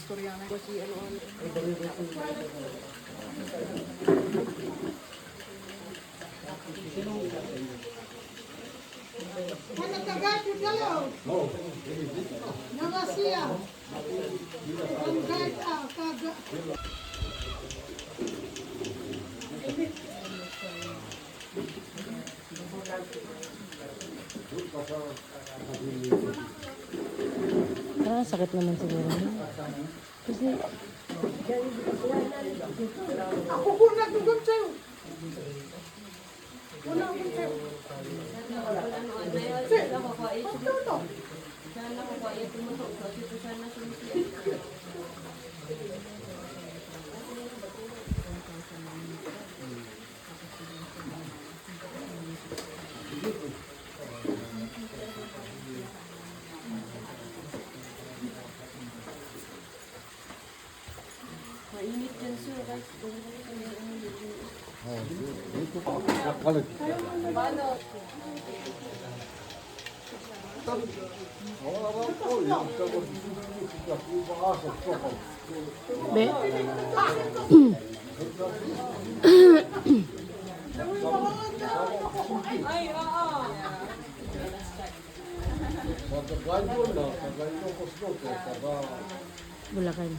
Koreana. Kasi ano-ano. Ano tagad yung dalaw? Nabasiya. Ang guide kaga. Parang sakit naman siguro. Kasi, Ako po nagdugod sa'yo. Mainit dyan, sir. be, Bulacan.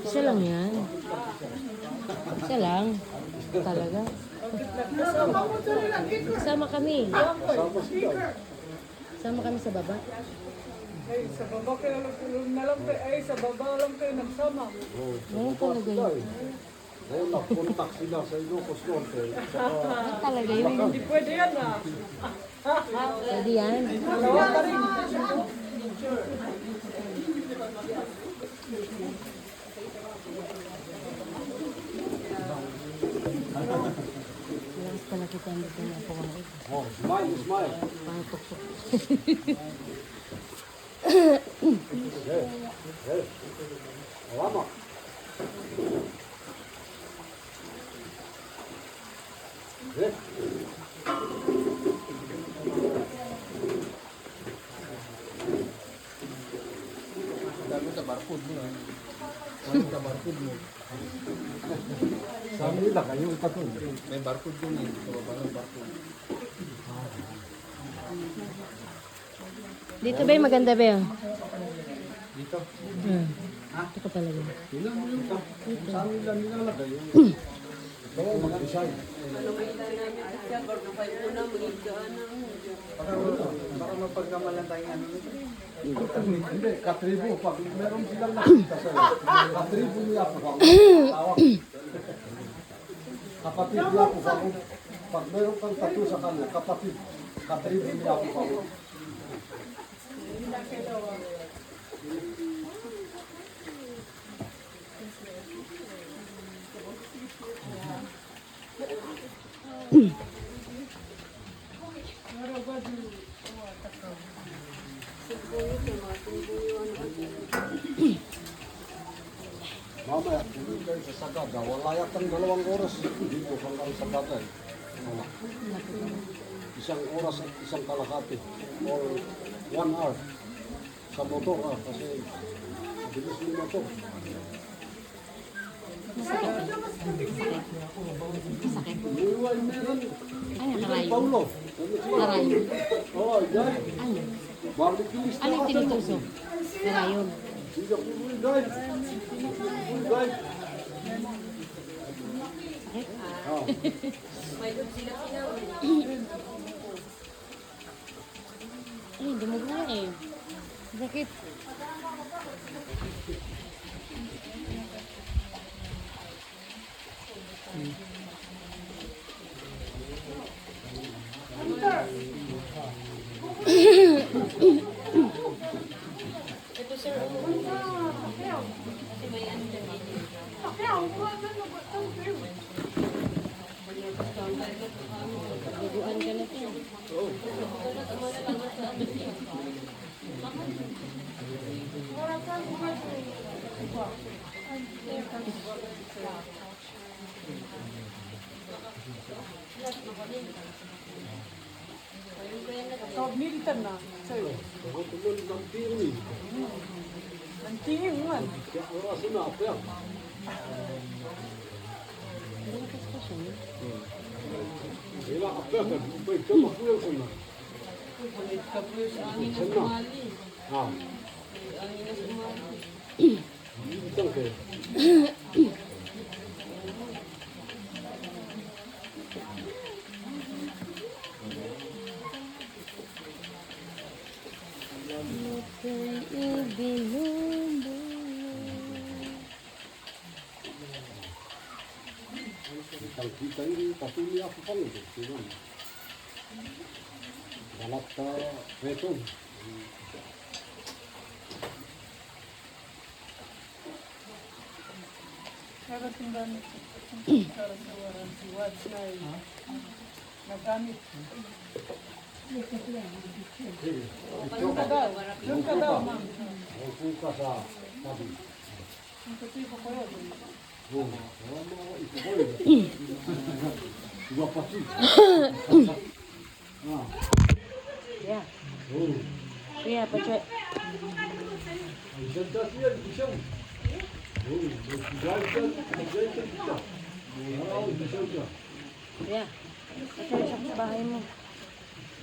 Isa lang yan. Isa lang. Talaga. Sama kami. Sama kami sa baba. Ay, sa baba kayo na lang kayo. Ay, sa baba lang kayo nagsama. Ganun talaga yun. Ngayon, nagpuntak sila sa Ilocos Norte. Ganun talaga yun. Hindi pwede yan ah. Pwede yan. Dalawa ka rin. Lakas pala kita ang dito na ako kumain. Oh, smile, smile. Parang tuktok. Lama. Dami sa barcode mo. Dami sa barcode mo. Sabi nila, kayo itatong. May barcode yun eh. Sa baba ng barcode. Dito ba yung maganda ba yun? Dito. Ito ka talaga. Sila mo yung sabi nila nilalagay. Ito ang mag-design. Para mapagkamalan tayo ng ano nito. Hindi, katribo. Pag meron silang nakita sa'yo, katribo niya po ako. Tawag. Kapatid niya po ako. Pag meron kang tattoo sa kanya, kapatid. Katribo niya po ako. Mamaya, hindi kayo sa Sagada. Wala yatang 2 oras dito hanggang Sagada. Wala. Isang oras at isang kalahati. Or 1 hour. Sa motor kasi mabilis yung motor. Iwan meron. Ano, karayo? Paulo. Karayo. Oh, yan. Ano? Barbecue is Ano yung tinutusok? Karayon. Hindi ako full guide. Full guide. Oh. Ay, dumog na eh. Bakit? Duguan ka na siya. So, militan na. Sa'yo. Ako tuloy ng pili. Ang tingin man. Kaya oras na ako yan. Hila ka pa. Upay ka makuya ko na. Saan na? Ha? Militan kayo. Ako'y ibinubulong. Kita ini patuloy ako pa nito. Sinan. Balat ka retong. Pero tingnan para sa waran si Wads na nagamit. Yung ka daw, ma'am. Ang ka sa tabi. Yung kasi ko kayo. Oh, mo ito ko. Iba pa si. Ah. Yeah. Oh. Yeah, pachoy. Ang ganda siya, isang. Oh, nagsigaw kita. Wow, isang siya. Yeah. Pachoy siya sa bahay mo.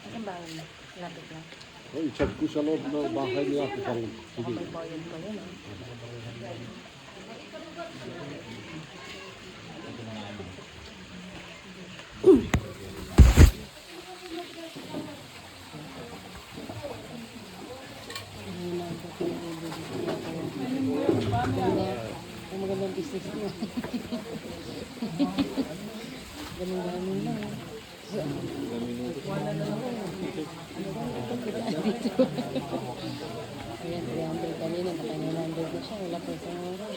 Saan bahay mo? Lapit lang. Oh, i-check ko sa loob ng bahay niya ako pang sige. May boyod ko yun. Ang magandang business mo. Ganun-ganun lang. Ayan, 300 kanina. Baka 900 na siya. Wala pa isang oras.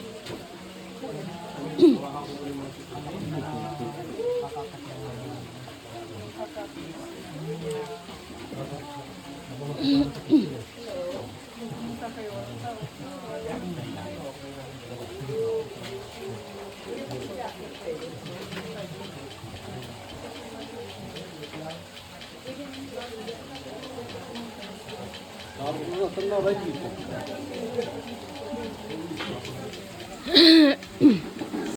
Sabi ko na, saan na right dito?